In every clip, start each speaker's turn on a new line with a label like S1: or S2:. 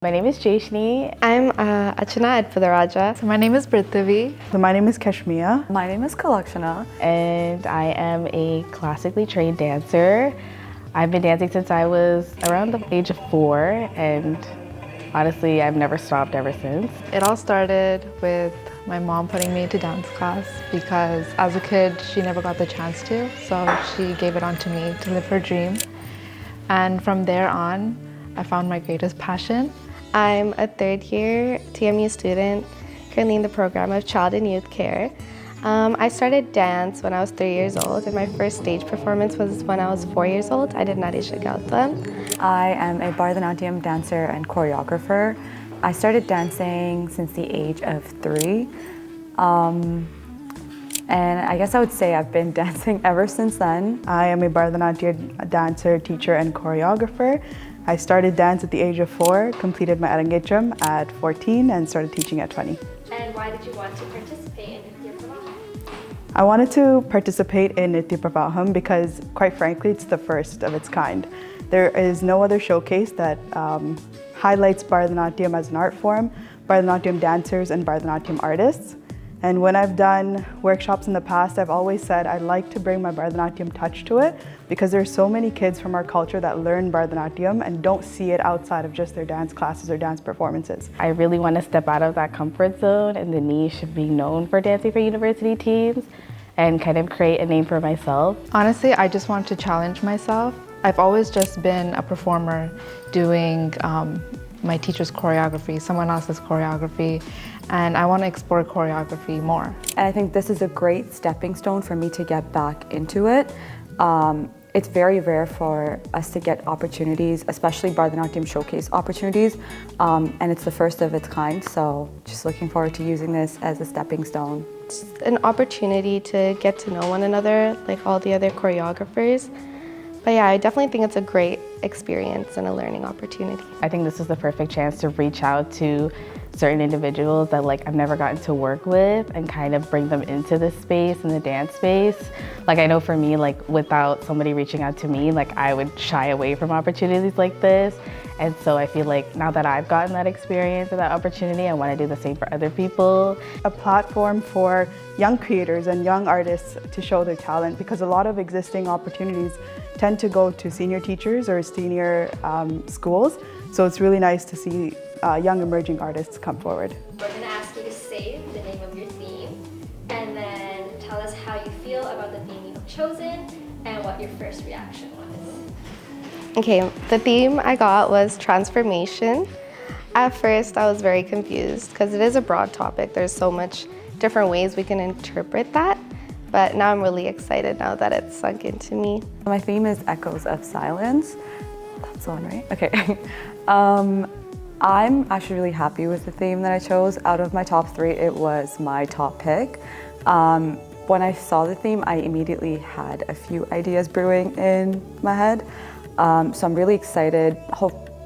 S1: My name is Jeshini.
S2: I'm Archana Atputharajah.
S3: So my name is Bruthuvi.
S4: So my name is Kashmia.
S5: My name is Kulakshana.
S1: And I am a classically trained dancer. I've been dancing since I was around the age of 4, and honestly, I've never stopped ever since.
S3: It all started with my mom putting me into dance class because as a kid, she never got the chance to, so she gave it on to me to live her dream. And from there on, I found my greatest passion.
S2: I'm a third-year TMU student, currently in the program of Child and Youth Care. I started dance when I was 3 years old, and my first stage performance was when I was 4 years old. I did Narisha Gautam.
S5: I am a Bharatanatyam dancer and choreographer. I started dancing since the age of 3. And I guess I would say I've been dancing ever since then.
S4: I am a Bharatanatyam dancer, teacher, and choreographer. I started dance at the age of 4, completed my Arangecham at 14, and started teaching at 20.
S6: And why did you want to participate in Nritya Pravaham?
S4: I wanted to participate in Nritya Pravaham because, quite frankly, it's the first of its kind. There is no other showcase that highlights Bharatanatyam as an art form, Bharatanatyam dancers, and Bharatanatyam artists. And when I've done workshops in the past, I've always said I'd like to bring my Bharatanatyam touch to it because there's so many kids from our culture that learn Bharatanatyam and don't see it outside of just their dance classes or dance performances.
S1: I really want to step out of that comfort zone and the niche of being known for dancing for university teams and kind of create a name for myself.
S3: Honestly, I just want to challenge myself. I've always just been a performer doing my teacher's choreography, someone else's choreography, and I want to explore choreography more.
S5: And I think this is a great stepping stone for me to get back into it. It's very rare for us to get opportunities, especially Bharatanatyam showcase opportunities, and it's the first of its kind, so just looking forward to using this as a stepping stone.
S2: It's an opportunity to get to know one another, like all the other choreographers. But yeah, I definitely think it's a great experience and a learning opportunity.
S1: I think this is the perfect chance to reach out to certain individuals that I've never gotten to work with and kind of bring them into this space, in the dance space. I know for me, without somebody reaching out to me, I would shy away from opportunities like this. And so I feel like now that I've gotten that experience and that opportunity, I want to do the same for other people.
S4: A platform for young creators and young artists to show their talent because a lot of existing opportunities tend to go to senior teachers or senior schools. So it's really nice to see young emerging artists come forward.
S6: We're going to ask you to say the name of your theme and then tell us how you feel about the theme you've chosen and what your first reaction was.
S2: Okay, the theme I got was transformation. At first, I was very confused because it is a broad topic. There's so much different ways we can interpret that. But now I'm really excited now that it's sunk into me.
S5: My theme is Echoes of Silence. That's the one, right? Okay. I'm actually really happy with the theme that I chose. Out of my top 3, it was my top pick. When I saw the theme, I immediately had a few ideas brewing in my head. So I'm really excited.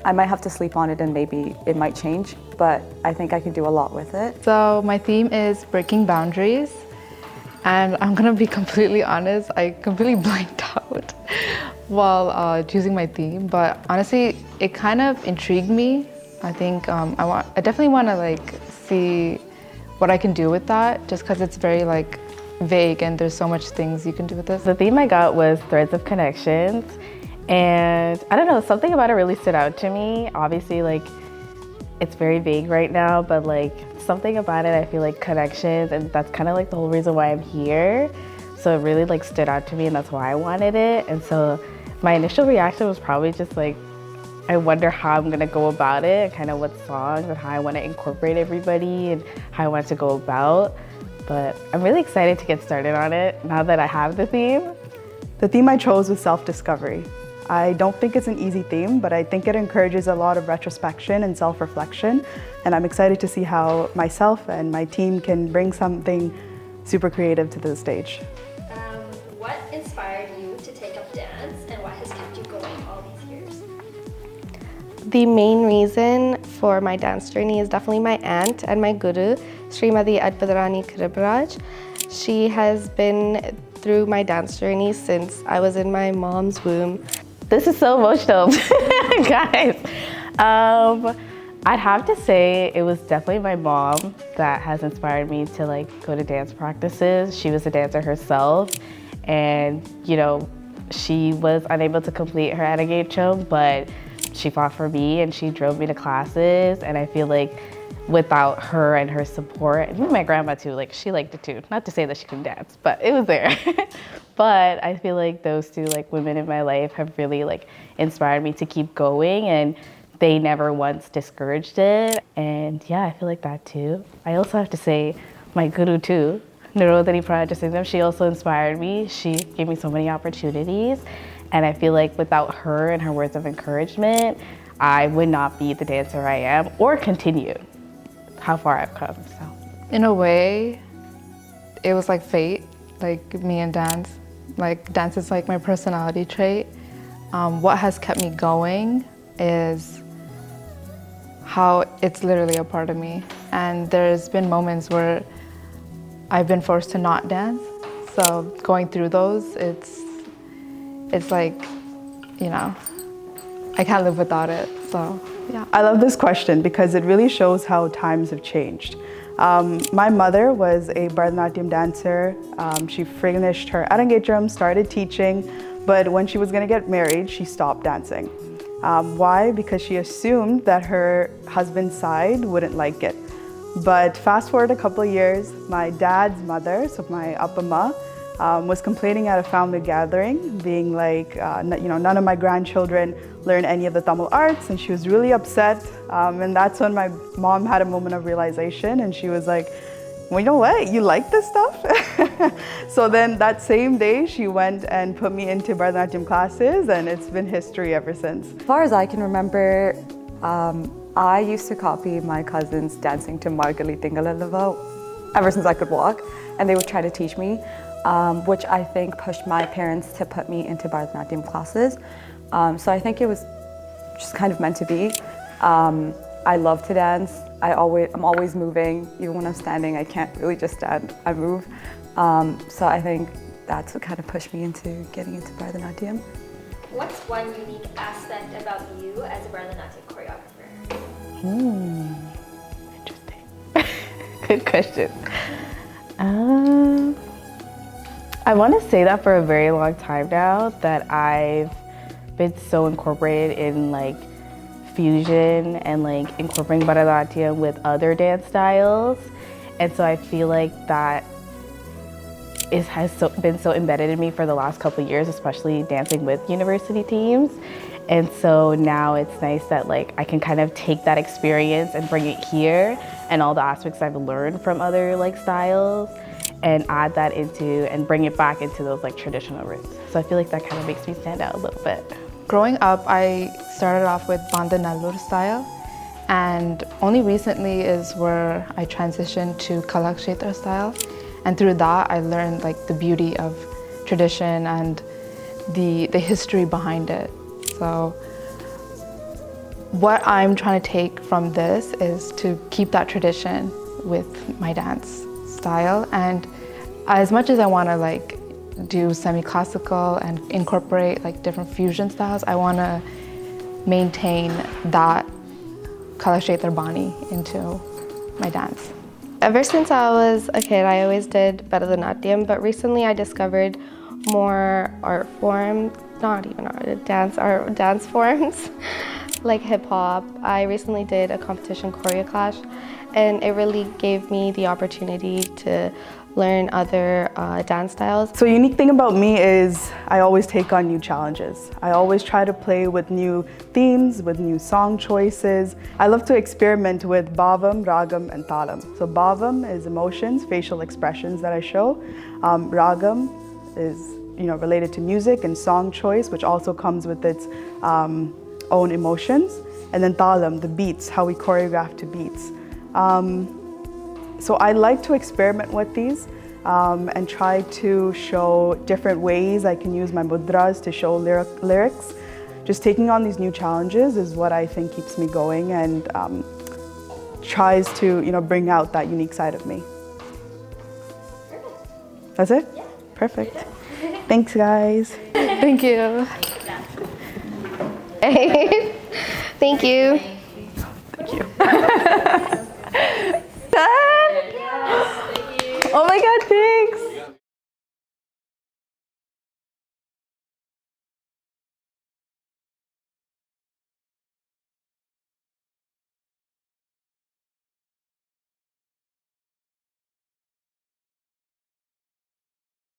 S5: I might have to sleep on it and maybe it might change, but I think I can do a lot with it.
S3: So my theme is breaking boundaries. And I'm gonna be completely honest, I completely blanked out while choosing my theme, but honestly, it kind of intrigued me. I think I definitely want to see what I can do with that, just because it's very vague and there's so much things you can do with this.
S1: The theme I got was Threads of Connections, and I don't know, something about it really stood out to me. Obviously, it's very vague right now, but something about it, I feel like connections, and that's kind of the whole reason why I'm here. So it really stood out to me, and that's why I wanted it. And so my initial reaction was probably just I wonder how I'm gonna go about it, and kind of what songs and how I want to incorporate everybody and how I want to go about. But I'm really excited to get started on it now that I have the theme.
S4: The theme I chose was self-discovery. I don't think it's an easy theme, but I think it encourages a lot of retrospection and self-reflection. And I'm excited to see how myself and my team can bring something super creative to the stage.
S6: What inspired you to take up dance and what has kept you going all these years?
S2: The main reason for my dance journey is definitely my aunt and my guru, Srividya Mathanaraj. She has been through my dance journey since I was in my mom's womb.
S1: This is so emotional, guys. I'd have to say it was definitely my mom that has inspired me to like go to dance practices. She was a dancer herself, and she was unable to complete her engagement, but she fought for me and she drove me to classes. And I feel like without her and her support, and my grandma too, like she liked it too. Not to say that she couldn't dance, but it was there. But I feel like those two like women in my life have really like inspired me to keep going, and they never once discouraged it. And yeah, I feel like that too. I also have to say my guru too, Nritya Pravaham, she also inspired me. She gave me so many opportunities. And I feel like without her and her words of encouragement, I would not be the dancer I am or continue how far I've come. So,
S3: in a way, it was like fate, like me and dance. Like dance is like my personality trait. What has kept me going is how it's literally a part of me. And there's been moments where I've been forced to not dance. So going through those, it's like, I can't live without it. So yeah.
S4: I love this question because it really shows how times have changed. My mother was a Bharatanatyam dancer. She finished her engagement, started teaching, but when she was going to get married, she stopped dancing. Why? Because she assumed that her husband's side wouldn't like it. But fast forward a couple of years, my dad's mother, so my Appamma, was complaining at a family gathering, being like, none of my grandchildren learn any of the Tamil arts, and she was really upset. And that's when my mom had a moment of realization, and she was like, well, you know what, you like this stuff? So then that same day, she went and put me into Bharatanatyam classes, and it's been history ever since.
S5: As far as I can remember, I used to copy my cousins dancing to Margali Tingalalava ever since I could walk, and they would try to teach me, which I think pushed my parents to put me into Bharatanatyam classes. So I think it was just kind of meant to be. I love to dance. I'm always moving. Even when I'm standing, I can't really just stand, I move. So I think that's what kind of pushed me into getting into Bharatanatyam.
S6: What's one unique aspect about you as a Bharatanatyam choreographer?
S1: Interesting. Good question. I want to say that for a very long time now, that I've been so incorporated in like fusion and like incorporating Bharatanatyam with other dance styles. And so I feel like that has been so embedded in me for the last couple of years, especially dancing with university teams. And so now it's nice that like I can kind of take that experience and bring it here and all the aspects I've learned from other like styles and add that into and bring it back into those like traditional roots. So I feel like that kind of makes me stand out a little bit.
S3: Growing up, I started off with Banda Nallur style, and only recently is where I transitioned to Kulakshana style. And through that, I learned like the beauty of tradition and the history behind it. So what I'm trying to take from this is to keep that tradition with my dance style. And as much as I want to like do semi-classical and incorporate like different fusion styles, I want to maintain that Kala Kshetra Bani into my dance.
S2: Ever since I was a kid, I always did Bharatanatyam, but recently I discovered more art forms, not even art, dance forms, like hip hop. I recently did a competition choreo clash, and it really gave me the opportunity to learn other dance styles.
S4: So the unique thing about me is I always take on new challenges. I always try to play with new themes, with new song choices. I love to experiment with bhavam, ragam, and talam. So bhavam is emotions, facial expressions that I show. Ragam is related to music and song choice, which also comes with its own emotions. And then talam, the beats, how we choreograph to beats. So I like to experiment with these and try to show different ways I can use my mudras to show lyrics. Just taking on these new challenges is what I think keeps me going and tries to bring out that unique side of me. That's it?
S6: Yeah.
S4: Perfect. Thanks, guys.
S3: Thank you.
S2: Thank you.
S4: Thank you.
S1: Oh my god, thanks!